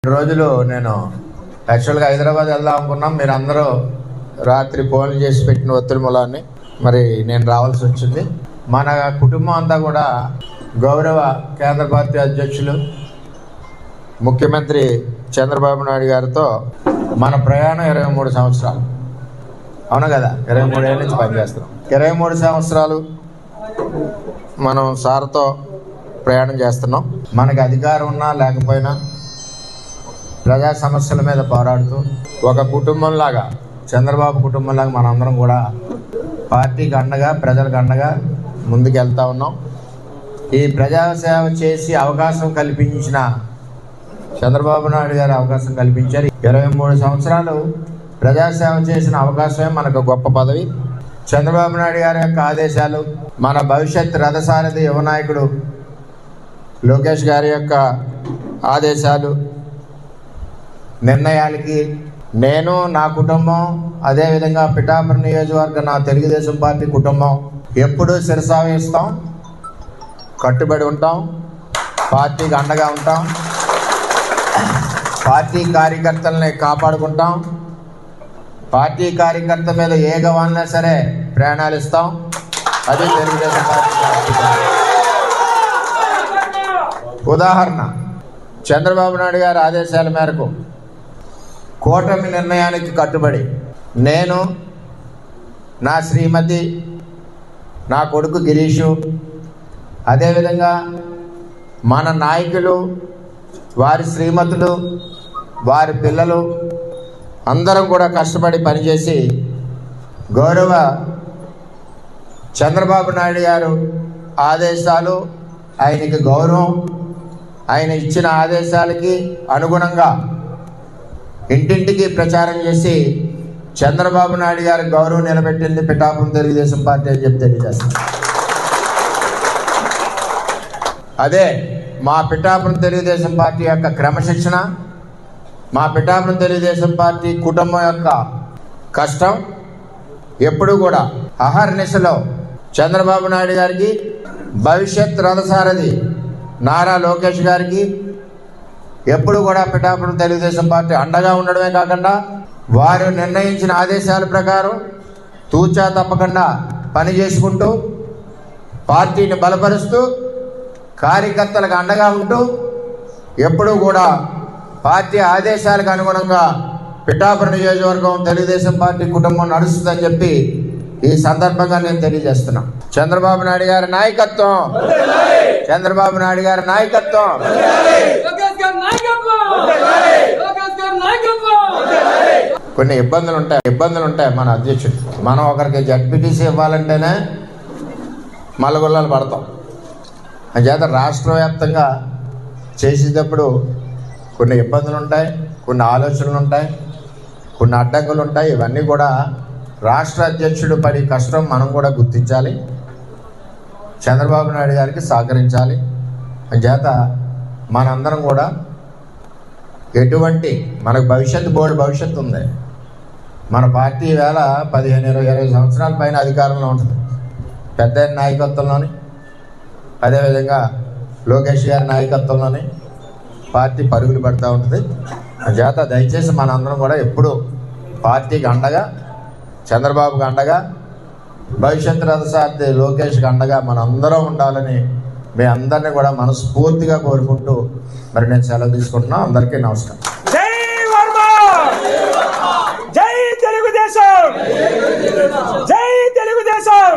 రోజులు నేను యాక్చువల్గా హైదరాబాద్ వెళ్దాం అనుకున్నాం. మీరు అందరూ రాత్రి ఫోన్లు చేసి పెట్టిన ఒత్తిడి మూలాన్ని మరి నేను రావాల్సి వచ్చింది. మన కుటుంబం అంతా కూడా గౌరవ కేంద్ర పార్టీ అధ్యక్షులు ముఖ్యమంత్రి చంద్రబాబు నాయుడు గారితో మన ప్రయాణం 23 సంవత్సరాలు. అవును కదా, 23 ఏళ్ళ నుంచి పనిచేస్తున్నాం. 23 సంవత్సరాలు మనం సార్తో ప్రయాణం చేస్తున్నాం. మనకి అధికారం ఉన్నా లేకపోయినా ప్రజా సమస్యల మీద పోరాడుతూ ఒక కుటుంబంలాగా, చంద్రబాబు కుటుంబంలాగా మనందరం కూడా పార్టీకి అండగా, ప్రజలకు అండగా ముందుకెళ్తా ఉన్నాం. ఈ ప్రజాసేవ చేసి అవకాశం కల్పించిన చంద్రబాబు నాయుడు గారు అవకాశం కల్పించారు. 23 సంవత్సరాలు ప్రజాసేవ చేసిన అవకాశమే మనకు గొప్ప పదవి. చంద్రబాబు నాయుడు గారి యొక్క ఆదేశాలు, మన భవిష్యత్ రథసారథి యువ నాయకుడు లోకేష్ గారి యొక్క ఆదేశాలు, నిర్ణయాలకి నేను, నా కుటుంబం, అదేవిధంగా పిఠాపురం నియోజకవర్గ నా తెలుగుదేశం పార్టీ కుటుంబం ఎప్పుడూ శిరసావహిస్తాం, కట్టుబడి ఉంటాం, పార్టీకి అండగా ఉంటాం, పార్టీ కార్యకర్తలని కాపాడుకుంటాం, పార్టీ కార్యకర్త మీద ఏ గవాలైనా సరే ప్రాణాలు ఇస్తాం. అది తెలుగుదేశం పార్టీ. ఉదాహరణ, చంద్రబాబు నాయుడు గారి ఆదేశాల మేరకు కూటమి నిర్ణయానికి కట్టుబడి నేను, నా శ్రీమతి, నా కొడుకు గిరీషు, అదేవిధంగా మన నాయకులు, వారి శ్రీమతులు, వారి పిల్లలు అందరం కూడా కష్టపడి పనిచేసి గౌరవ చంద్రబాబు నాయుడు గారు ఆదేశాలు, ఆయనకి గౌరవం, ఆయన ఇచ్చిన ఆదేశాలకి అనుగుణంగా ఇంటింటికి ప్రచారం చేసి చంద్రబాబు నాయుడు గారి గౌరవం నిలబెట్టింది పిఠాపురం తెలుగుదేశం పార్టీ అని చెప్పి తెలియజేస్తాం. అదే మా పిఠాపురం తెలుగుదేశం పార్టీ యొక్క క్రమశిక్షణ, మా పిఠాపురం తెలుగుదేశం పార్టీ కుటుంబం యొక్క కష్టం. ఎప్పుడు కూడా అహర్నిశలో చంద్రబాబు నాయుడు గారికి, భవిష్యత్ రథసారథి నారా లోకేష్ గారికి ఎప్పుడు కూడా పిఠాపురం తెలుగుదేశం పార్టీ అండగా ఉండడమే కాకుండా వారు నిర్ణయించిన ఆదేశాల ప్రకారం తూచా తప్పకుండా పని చేసుకుంటూ, పార్టీని బలపరుస్తూ, కార్యకర్తలకు అండగా ఉంటూ ఎప్పుడూ కూడా పార్టీ ఆదేశాలకు అనుగుణంగా పిఠాపురం నియోజకవర్గం తెలుగుదేశం పార్టీ కుటుంబం నడుస్తుందని చెప్పి ఈ సందర్భంగా నేను తెలియజేస్తున్నా. చంద్రబాబు నాయుడు గారి నాయకత్వం, చంద్రబాబు నాయుడు గారి నాయకత్వం. కొన్ని ఇబ్బందులు ఉంటాయి మన అధ్యక్షుడు. మనం ఒకరికి జడ్పీటీసీ ఇవ్వాలంటేనే మల్లగొల్లాలు పడతాం. అంచేత రాష్ట్ర వ్యాప్తంగా చేసేటప్పుడు కొన్ని ఇబ్బందులు ఉంటాయి, కొన్ని ఆలోచనలు ఉంటాయి, కొన్ని అడ్డంకులు ఉంటాయి. ఇవన్నీ కూడా రాష్ట్ర అధ్యక్షుడు పడి కష్టం మనం కూడా గుర్తించాలి, చంద్రబాబు నాయుడు గారికి సహకరించాలి. అంచేత మనందరం కూడా ఎటువంటి మనకు బోర్డు భవిష్యత్తు ఉంది. మన పార్టీ వేళ 15-20 సంవత్సరాల పైన అధికారంలో ఉంటుంది. పెద్ద నాయకత్వంలోని, అదేవిధంగా లోకేష్ గారి నాయకత్వంలోని పార్టీ పరుగులు పెడతా ఉంటుంది. అంచేత దయచేసి మనందరం కూడా ఎప్పుడు పార్టీకి అండగా, చంద్రబాబుకి అండగా, భవిష్యత్ రథసారథి లోకేష్కి అండగా మనందరం ఉండాలని మీ అందరినీ కూడా మనస్ఫూర్తిగా కోరుకుంటూ మరి నేను సెలవు తీసుకుంటున్నాను. అందరికీ నమస్కారం. జై వర్మ, జై తెలుగుదేశం, జై తెలుగుదేశం.